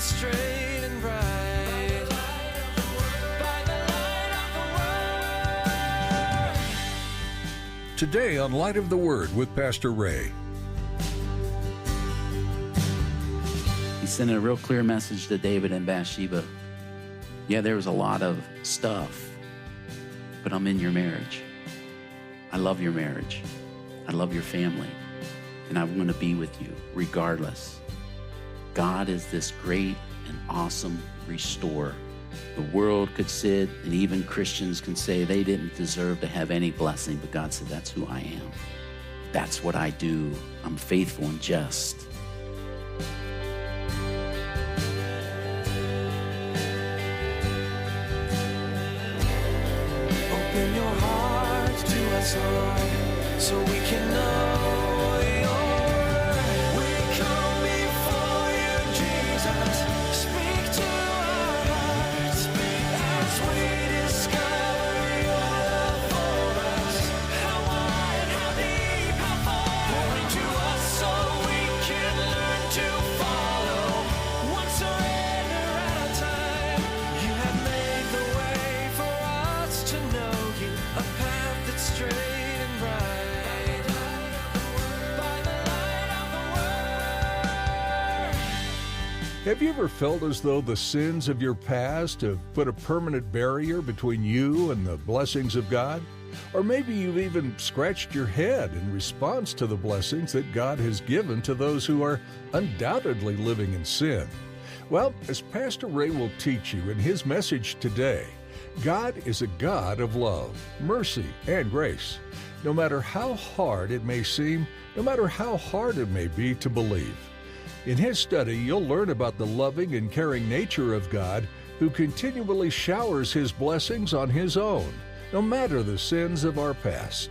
that's straight and bright. By the light of the word. Today on Light of the Word with Pastor Ray. He sent a real clear message to David and Bathsheba. Yeah, there was a lot of stuff, but I'm in your marriage. I love your marriage. I love your family. And I want to be with you regardless. God is this great and awesome restorer. The world could sit, and even Christians can say they didn't deserve to have any blessing, but God said, that's who I am. That's what I do. I'm faithful and just. Open your heart to us, Lord, so we can know your word. We come before you, Jesus. Speak to our hearts as we discover your love for us. How wide, how deep, how far. Pour into us so we can learn to follow. One surrender at a time. You have made the way for us to know you, a path that's straight and bright. By the light of the word. Have you ever felt as though the sins of your past have put a permanent barrier between you and the blessings of God? Or maybe you've even scratched your head in response to the blessings that God has given to those who are undoubtedly living in sin. Well, as Pastor Ray will teach you in his message today, God is a God of love, mercy, and grace. No matter how hard it may seem, no matter how hard it may be to believe. In his study, you'll learn about the loving and caring nature of God who continually showers his blessings on his own, no matter the sins of our past.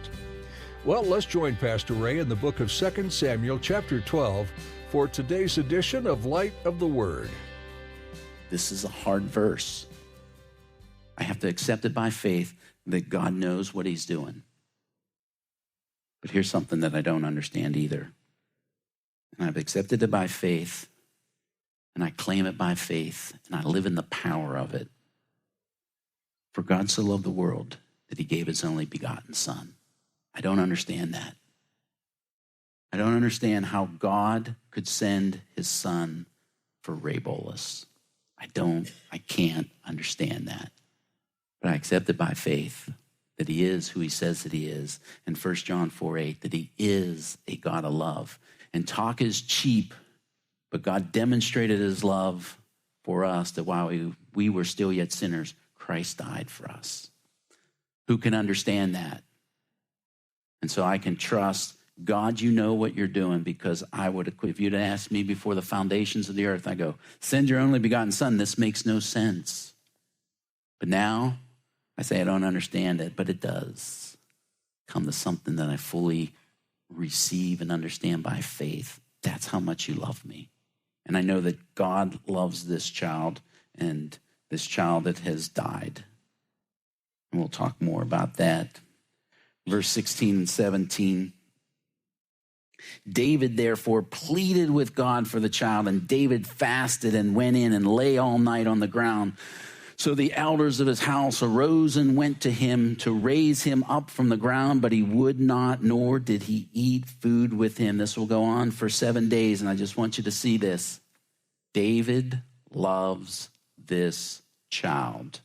Well, let's join Pastor Ray in the book of 2 Samuel chapter 12 for today's edition of Light of the Word. This is a hard verse. I have to accept it by faith that God knows what he's doing. But here's something that I don't understand either. And I've accepted it by faith, and I claim it by faith, and I live in the power of it. For God so loved the world that he gave his only begotten Son. I don't understand that. I don't understand how God could send his Son for Ray Bolus. I can't understand that. But I accept it by faith that he is who he says that he is. And 1 John 4:8, that he is a God of love. And talk is cheap, but God demonstrated his love for us that while we were still yet sinners, Christ died for us. Who can understand that? And so I can trust, God, you know what you're doing, because if you'd asked me before the foundations of the earth, I go, send your only begotten Son. This makes no sense. But now I say I don't understand it, but it does come to something that I fully receive and understand by faith. That's how much you love me. And I know that God loves this child, and this child that has died. And we'll talk more about that. Verse 16 and 17. David therefore pleaded with God for the child, and David fasted and went in and lay all night on the ground. So the elders of his house arose and went to him to raise him up from the ground, but he would not, nor did he eat food with him. This will go on for 7 days, and I just want you to see this. David loves this child.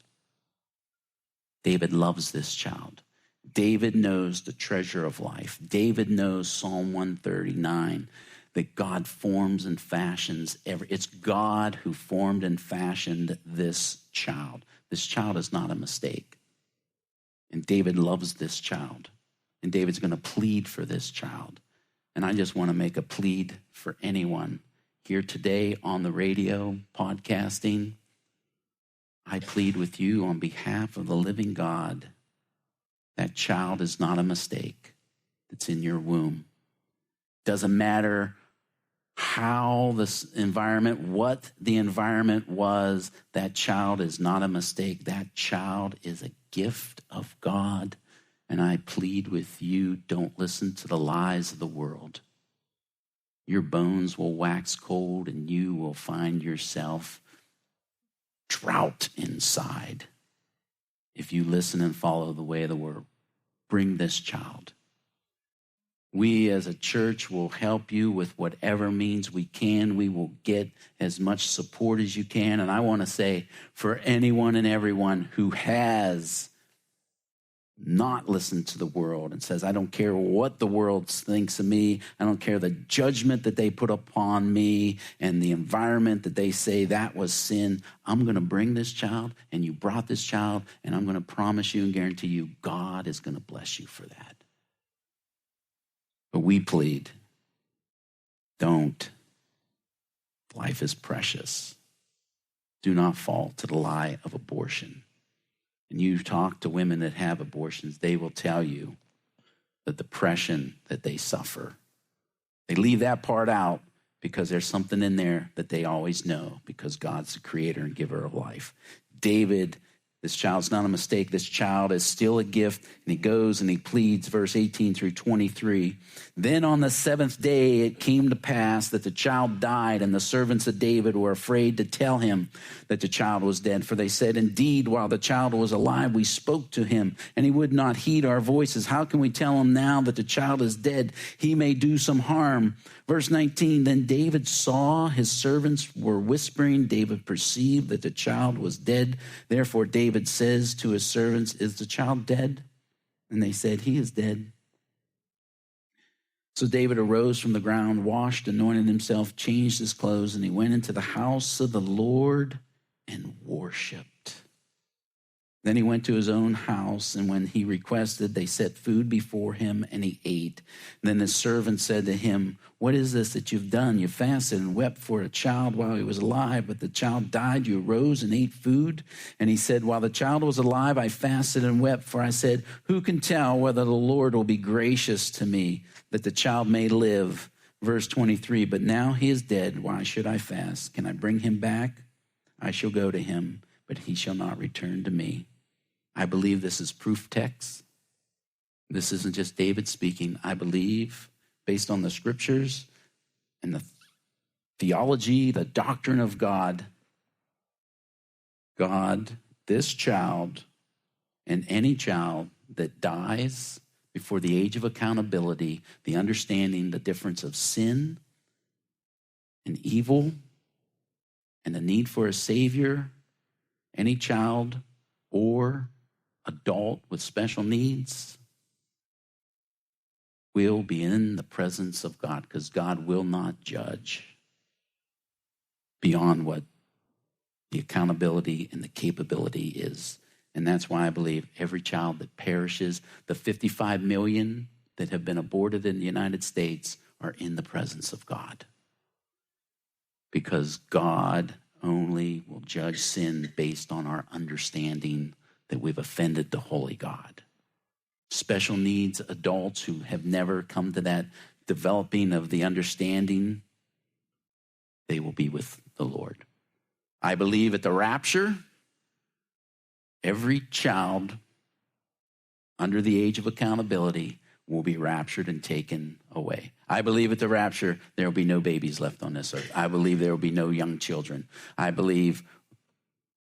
David loves this child. David knows the treasure of life. David knows Psalm 139, that God forms and fashions it's God who formed and fashioned this child. This child is not a mistake. And David loves this child. And David's going to plead for this child. And I just want to make a plead for anyone here today on the radio, podcasting. I plead with you on behalf of the living God. That child is not a mistake that's in your womb. Doesn't matter how this environment, what the environment was, that child is not a mistake. That child is a gift of God. And I plead with you, don't listen to the lies of the world. your bones will wax cold and you will find yourself drought inside if you listen and follow the way of the word. Bring this child. We as a church will help you with whatever means we can. We will get as much support as you can. And I want to say, for anyone and everyone who has not listened to the world and says, I don't care what the world thinks of me. I don't care the judgment that they put upon me and the environment that they say that was sin. I'm going to bring this child, and you brought this child, and I'm going to promise you and guarantee you God is going to bless you for that. But we plead, don't. Life is precious. Do not fall to the lie of abortion. And you talk to women that have abortions, they will tell you the depression that they suffer. They leave that part out because there's something in there that they always know, because God's the creator and giver of life. David, this child's not a mistake. This child is still a gift. And he goes and he pleads, verse 18 through 23. Then on the seventh day it came to pass that the child died, and the servants of David were afraid to tell him that the child was dead. For they said, indeed, while the child was alive, we spoke to him, and he would not heed our voices. How can we tell him now that the child is dead? He may do some harm. Verse 19, then David saw his servants were whispering. David perceived that the child was dead. Therefore David says to his servants, is the child dead? And they said, he is dead. So David arose from the ground, washed, anointed himself, changed his clothes, and he went into the house of the Lord and worshiped. Then he went to his own house, and when he requested, they set food before him, and he ate. Then his servant said to him, what is this that you've done? You fasted and wept for a child while he was alive, but the child died. You arose and ate food. And he said, while the child was alive, I fasted and wept, for I said, who can tell whether the Lord will be gracious to me, that the child may live? Verse 23, but now he is dead. Why should I fast? Can I bring him back? I shall go to him, but he shall not return to me. I believe this is proof text. This isn't just David speaking. I believe, based on the scriptures and the theology, the doctrine of God, this child and any child that dies before the age of accountability, the understanding the difference of sin and evil and the need for a savior, any child or adult with special needs will be in the presence of God, because God will not judge beyond what the accountability and the capability is. And that's why I believe every child that perishes, the 55 million that have been aborted in the United States, are in the presence of God. Because God only will judge sin based on our understanding that we've offended the holy God. Special needs adults who have never come to that developing of the understanding, they will be with the Lord. I believe at the rapture, every child under the age of accountability will be raptured and taken away. I believe at the rapture, there will be no babies left on this earth. I believe there will be no young children. I believe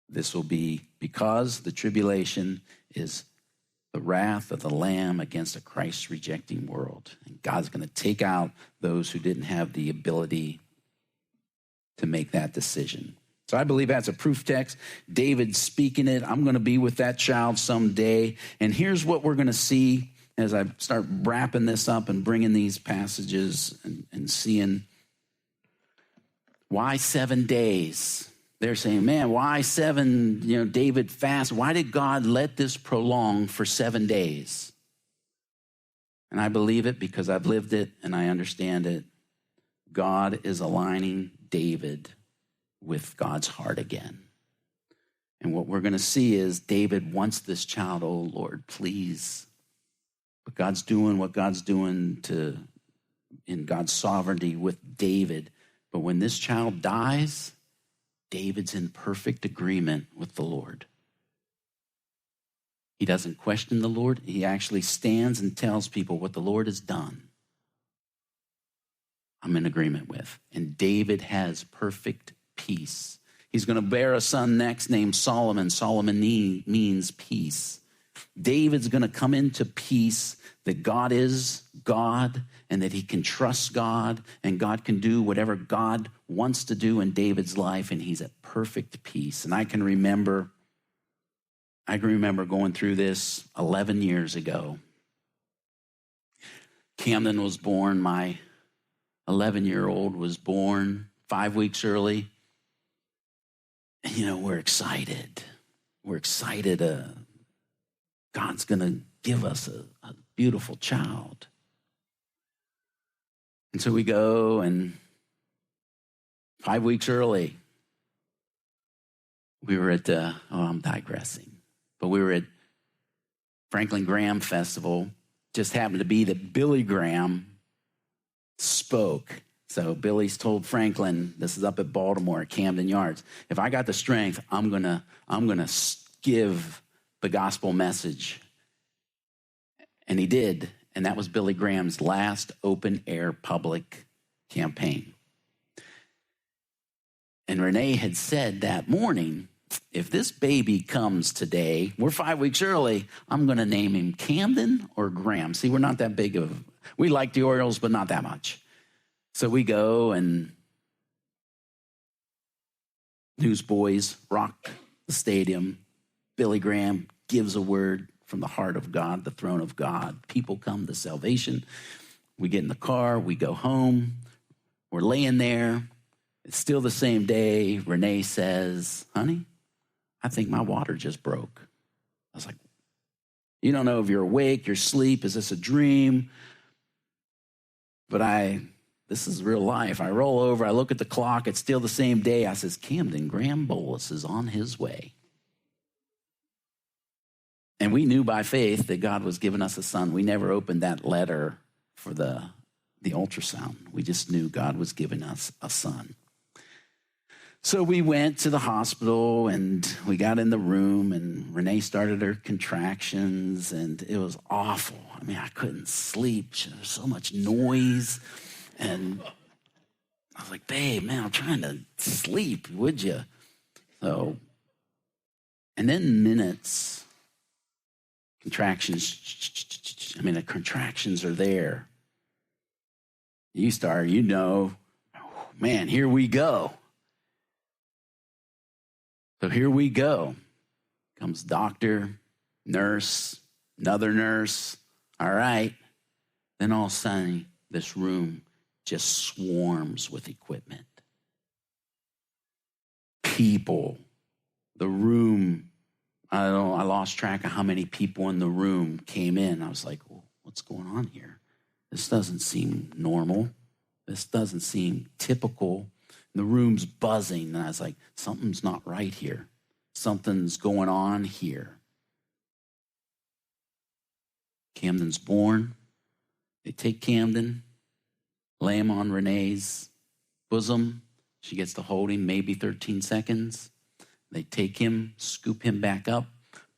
this will be because the tribulation is the wrath of the Lamb against a Christ-rejecting world. And God's going to take out those who didn't have the ability to make that decision. So I believe that's a proof text. David speaking it. I'm going to be with that child someday. And here's what we're going to see as I start wrapping this up and bringing these passages and seeing why 7 days. They're saying, man, why 7? David fast. Why did God let this prolong for 7 days? And I believe it because I've lived it and I understand it. God is aligning David with God's heart again. And what we're going to see is David wants this child. Oh, Lord, please. But God's doing what God's doing in God's sovereignty with David. But when this child dies, David's in perfect agreement with the Lord. He doesn't question the Lord. He actually stands and tells people what the Lord has done. I'm in agreement with. And David has perfect peace. He's going to bear a son next named Solomon. Solomon means peace. David's going to come into peace, that God is God and that he can trust God and God can do whatever God wants to do in David's life, and he's at perfect peace. And I can remember going through this 11 years ago. Camden was born. My 11-year-old was born 5 weeks early. And, we're excited. We're excited. God's going to give us a beautiful child. And so we go, and 5 weeks early, we were at I'm digressing, but we were at Franklin Graham Festival. Just happened to be that Billy Graham spoke. So Billy's told Franklin, this is up at Baltimore at Camden Yards, if I got the strength, I'm gonna give the gospel message. And he did. And that was Billy Graham's last open air public campaign. And Renee had said that morning, if this baby comes today, we're 5 weeks early, I'm going to name him Camden or Graham. See, we're not that big of, we like the Orioles, but not that much. So we go, and newsboys rock the stadium. Billy Graham gives a word from the heart of God, the throne of God. People come to salvation. We get in the car, we go home. We're laying there. It's still the same day. Renee says, honey, I think my water just broke. I was like, you don't know if you're awake, you're asleep, is this a dream? But this is real life. I roll over, I look at the clock, it's still the same day. I says, Camden Graham Bolus is on his way. And we knew by faith that God was giving us a son. We never opened that letter for the ultrasound. We just knew God was giving us a son. So we went to the hospital, and we got in the room, and Renee started her contractions, and it was awful. I mean, I couldn't sleep. There was so much noise. And I was like, babe, man, I'm trying to sleep. Would you? So, and then minutes, contractions, the contractions are there. Man, here we go. So here we go. Comes doctor, nurse, another nurse. All right. Then all of a sudden, this room just swarms with equipment. People, the room, I lost track of how many people in the room came in. I was like, well, what's going on here? This doesn't seem normal. This doesn't seem typical. The room's buzzing, and I was like, something's not right here. Something's going on here. Camden's born. They take Camden, lay him on Renee's bosom. She gets to hold him maybe 13 seconds. They take him, scoop him back up,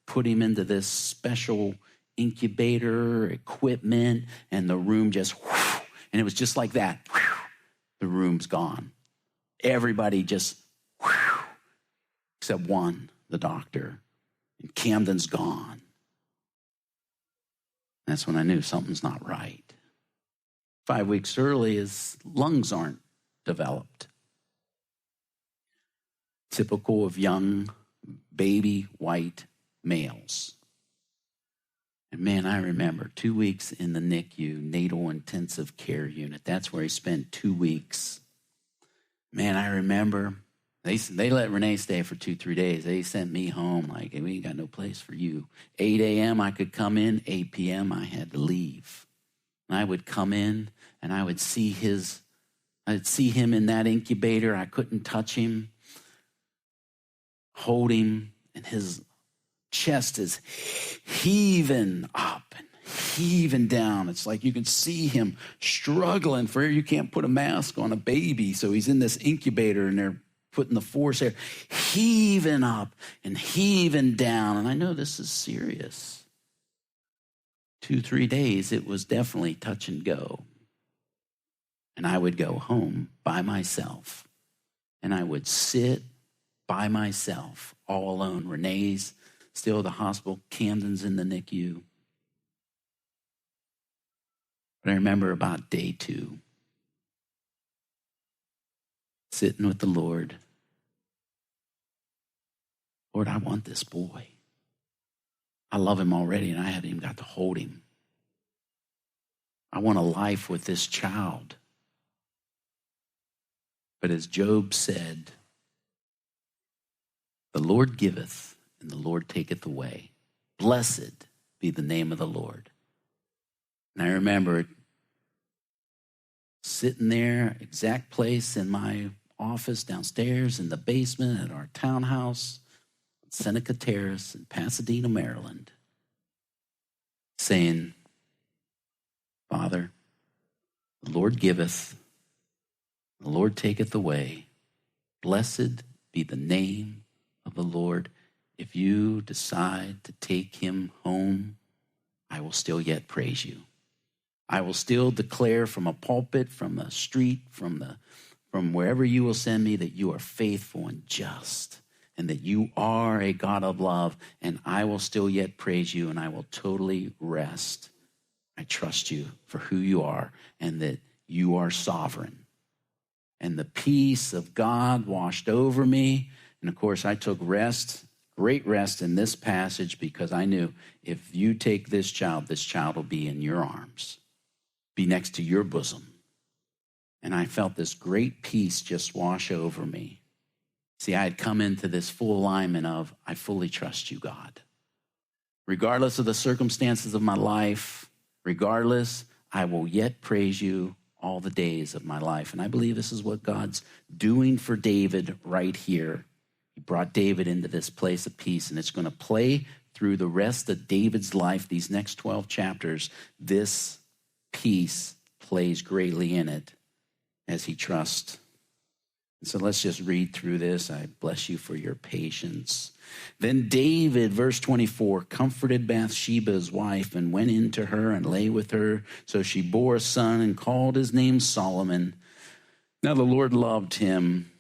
put him into this special incubator equipment, and the room just, whoosh, and it was just like that. Whoosh, the room's gone. Everybody just, whoosh, except one, the doctor. And Camden's gone. That's when I knew something's not right. 5 weeks early, his lungs aren't developed. Typical of young baby white males. And man, I remember 2 weeks in the NICU, natal intensive care unit. That's where he spent 2 weeks. Man, I remember they let Renee stay for 2-3 days. They sent me home like, hey, we ain't got no place for you. 8 a.m. I could come in, 8 p.m. I had to leave. And I would come in and I would see him in that incubator. I couldn't touch him, hold him, and his chest is heaving up and heaving down. It's like you can see him struggling for air. You can't put a mask on a baby, so he's in this incubator and they're putting the force air, heaving up and heaving down. And I know this is serious. 2-3 days, it was definitely touch and go. And I would go home by myself, and I would sit by myself, all alone. Renee's still at the hospital. Camden's in the NICU. But I remember about day 2, sitting with the Lord. Lord, I want this boy. I love him already, and I haven't even got to hold him. I want a life with this child. But as Job said, the Lord giveth, and the Lord taketh away. Blessed be the name of the Lord. And I remember sitting there, exact place in my office downstairs in the basement at our townhouse, Seneca Terrace in Pasadena, Maryland, saying, Father, the Lord giveth, the Lord taketh away. Blessed be the name of the Lord. If you decide to take him home, I will still yet praise you. I will still declare from a pulpit, from a street, from wherever you will send me, that you are faithful and just, and that you are a God of love, and I will still yet praise you, and I will totally rest. I trust you for who you are, and that you are sovereign. And the peace of God washed over me. And of course, I took rest, great rest in this passage, because I knew if you take this child will be in your arms, be next to your bosom. And I felt this great peace just wash over me. See, I had come into this full alignment of, I fully trust you, God. Regardless of the circumstances of my life, regardless, I will yet praise you all the days of my life. And I believe this is what God's doing for David right here. He brought David into this place of peace, and it's going to play through the rest of David's life, these next 12 chapters. This peace plays greatly in it as he trusts. So let's just read through this. I bless you for your patience. Then David, verse 24, comforted Bathsheba, his wife, and went in to her and lay with her. So she bore a son and called his name Solomon. Now the Lord loved him.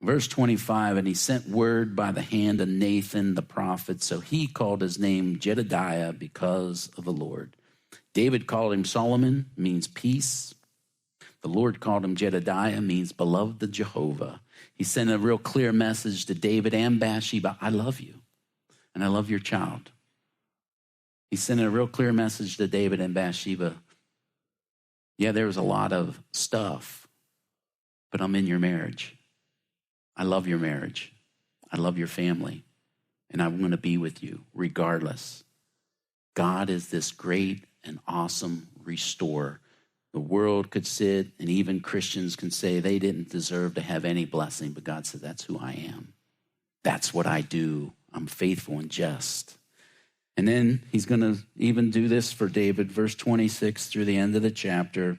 Verse 25, and he sent word by the hand of Nathan the prophet. So he called his name Jedediah because of the Lord. David called him Solomon, means peace. The Lord called him Jedediah, means beloved of Jehovah. He sent a real clear message to David and Bathsheba. I love you, and I love your child. He sent a real clear message to David and Bathsheba. Yeah, there was a lot of stuff, but I'm in your marriage. I love your marriage. I love your family, and I want to be with you regardless. God is this great and awesome restorer. The world could sit, and even Christians can say they didn't deserve to have any blessing, but God said, that's who I am. That's what I do. I'm faithful and just. And then he's going to even do this for David, verse 26 through the end of the chapter.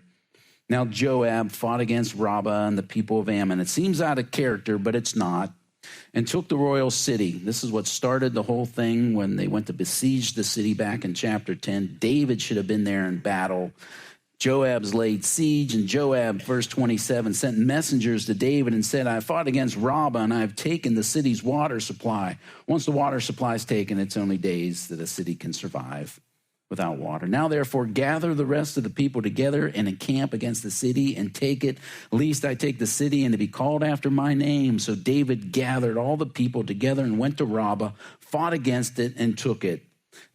Now Joab fought against Rabbah and the people of Ammon. It seems out of character, but it's not. And took the royal city. This is what started the whole thing when they went to besiege the city back in chapter 10. David should have been there in battle. Joab's laid siege, and Joab, verse 27, sent messengers to David and said, I fought against Rabbah, and I have taken the city's water supply. Once the water supply is taken, it's only days that a city can survive without water. Now, therefore, gather the rest of the people together and encamp against the city and take it, lest I take the city and to be called after my name. So David gathered all the people together and went to Rabbah, fought against it, and took it.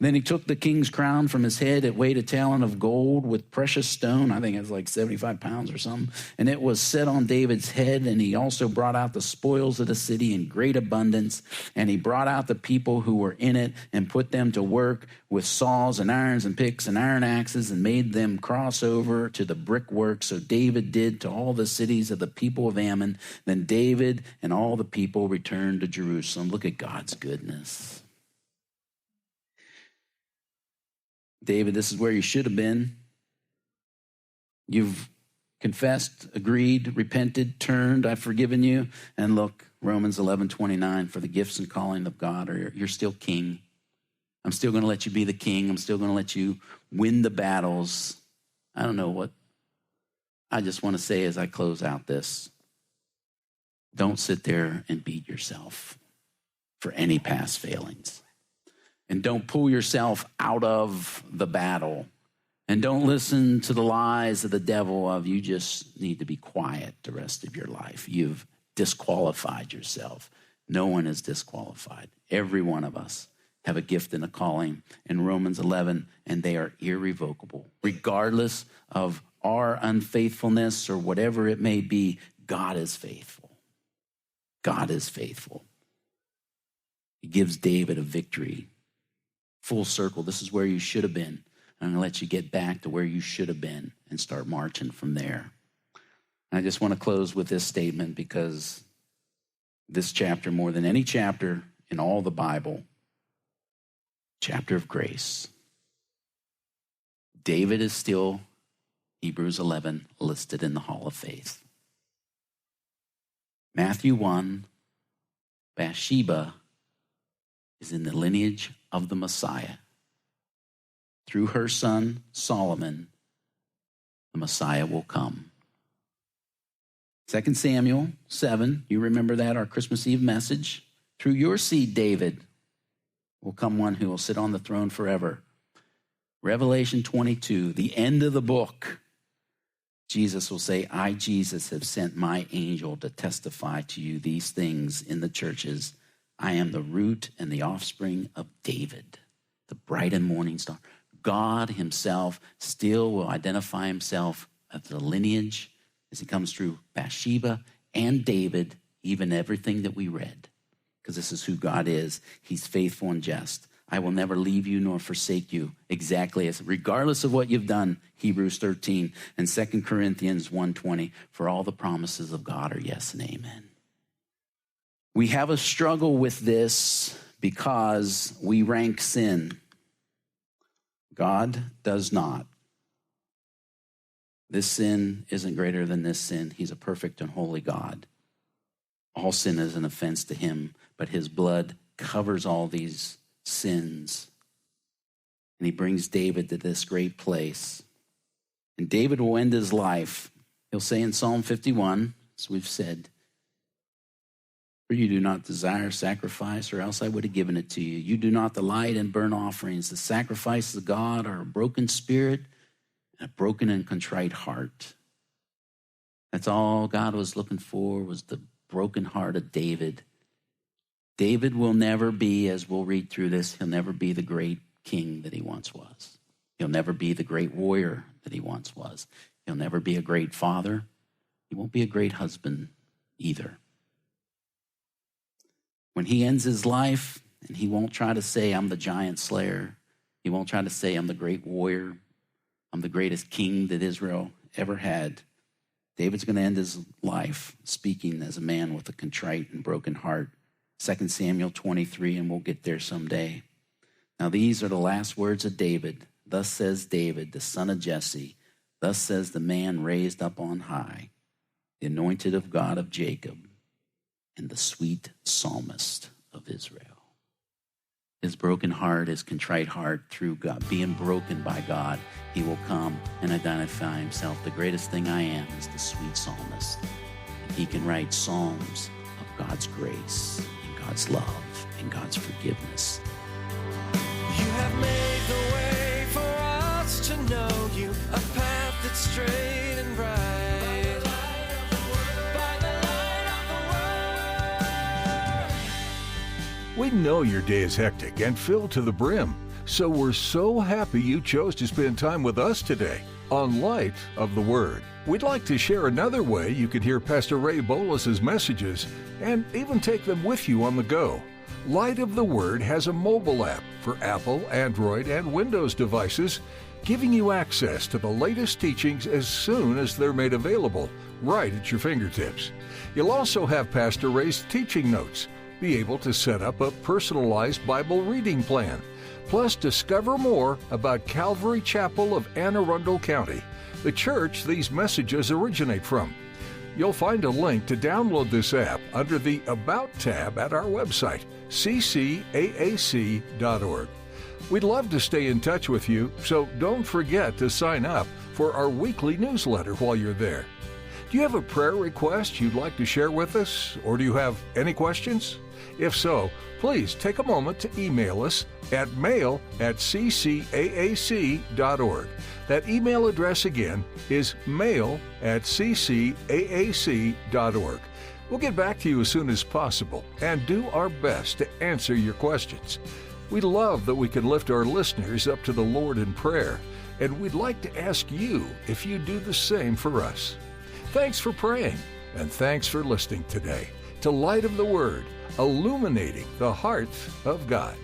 Then he took the king's crown from his head. It weighed a talent of gold with precious stone. I think it was like 75 pounds or something. And it was set on David's head. And he also brought out the spoils of the city in great abundance. And he brought out the people who were in it and put them to work with saws and irons and picks and iron axes and made them cross over to the brickwork. So David did to all the cities of the people of Ammon. Then David and all the people returned to Jerusalem. Look at God's goodness. David, this is where you should have been. You've confessed, agreed, repented, turned, I've forgiven you. And look, Romans 11:29, for the gifts and calling of God, or you're still king. I'm still going to let you be the king. I'm still going to let you win the battles. I don't know what I just want to say as I close out this, don't sit there and beat yourself for any past failings. And don't pull yourself out of the battle. And don't listen to the lies of the devil of you just need to be quiet the rest of your life. You've disqualified yourself. No one is disqualified. Every one of us have a gift and a calling in Romans 11, and they are irrevocable. Regardless of our unfaithfulness or whatever it may be, God is faithful. God is faithful. He gives David a victory. Full circle. This is where you should have been. I'm going to let you get back to where you should have been and start marching from there. And I just want to close with this statement because this chapter, more than any chapter in all the Bible, chapter of grace. David is still, Hebrews 11, listed in the Hall of Faith. Matthew 1, Bathsheba is in the lineage of the Messiah. Through her son, Solomon, the Messiah will come. 2 Samuel 7, you remember that, our Christmas Eve message? Through your seed, David, will come one who will sit on the throne forever. Revelation 22, the end of the book, Jesus will say, I, Jesus, have sent my angel to testify to you these things in the churches. I am the root and the offspring of David, the bright and morning star. God himself still will identify himself as the lineage as he comes through Bathsheba and David, even everything that we read, because this is who God is. He's faithful and just. I will never leave you nor forsake you, exactly as, regardless of what you've done, Hebrews 13 and 2 Corinthians 1:20, for all the promises of God are yes and amen. We have a struggle with this because we rank sin. God does not. This sin isn't greater than this sin. He's a perfect and holy God. All sin is an offense to him, but his blood covers all these sins. And he brings David to this great place. And David will end his life. He'll say in Psalm 51, as we've said, for you do not desire sacrifice, or else I would have given it to you. You do not delight in burnt offerings. The sacrifices of God are a broken spirit and a broken and contrite heart. That's all God was looking for, was the broken heart of David. David will never be, as we'll read through this, he'll never be the great king that he once was. He'll never be the great warrior that he once was. He'll never be a great father. He won't be a great husband either. When he ends his life, and he won't try to say, I'm the giant slayer. He won't try to say, I'm the great warrior. I'm the greatest king that Israel ever had. David's going to end his life speaking as a man with a contrite and broken heart. 2 Samuel 23, and we'll get there someday. Now these are the last words of David. Thus says David, the son of Jesse. Thus says the man raised up on high, the anointed of God of Jacob, and the sweet psalmist of Israel. His broken heart, his contrite heart, through God, being broken by God, he will come and identify himself. The greatest thing I am is the sweet psalmist. And he can write psalms of God's grace and God's love and God's forgiveness. You have made the way for us to know you, a path that's straight and bright. We know your day is hectic and filled to the brim, so we're so happy you chose to spend time with us today on Light of the Word. We'd like to share another way you can hear Pastor Ray Bolus's messages and even take them with you on the go. Light of the Word has a mobile app for Apple, Android, and Windows devices, giving you access to the latest teachings as soon as they're made available, right at your fingertips. You'll also have Pastor Ray's teaching notes, be able to set up a personalized Bible reading plan, plus discover more about Calvary Chapel of Anne Arundel County, the church these messages originate from. You'll find a link to download this app under the About tab at our website, ccaac.org. We'd love to stay in touch with you, so don't forget to sign up for our weekly newsletter while you're there. Do you have a prayer request you'd like to share with us, or do you have any questions? If so, please take a moment to email us at mail@ccaac.org. That email address again is mail@ccaac.org. We'll get back to you as soon as possible and do our best to answer your questions. We love that we can lift our listeners up to the Lord in prayer, and we'd like to ask you if you do the same for us. Thanks for praying, and thanks for listening today to Light of the Word, illuminating the heart of God.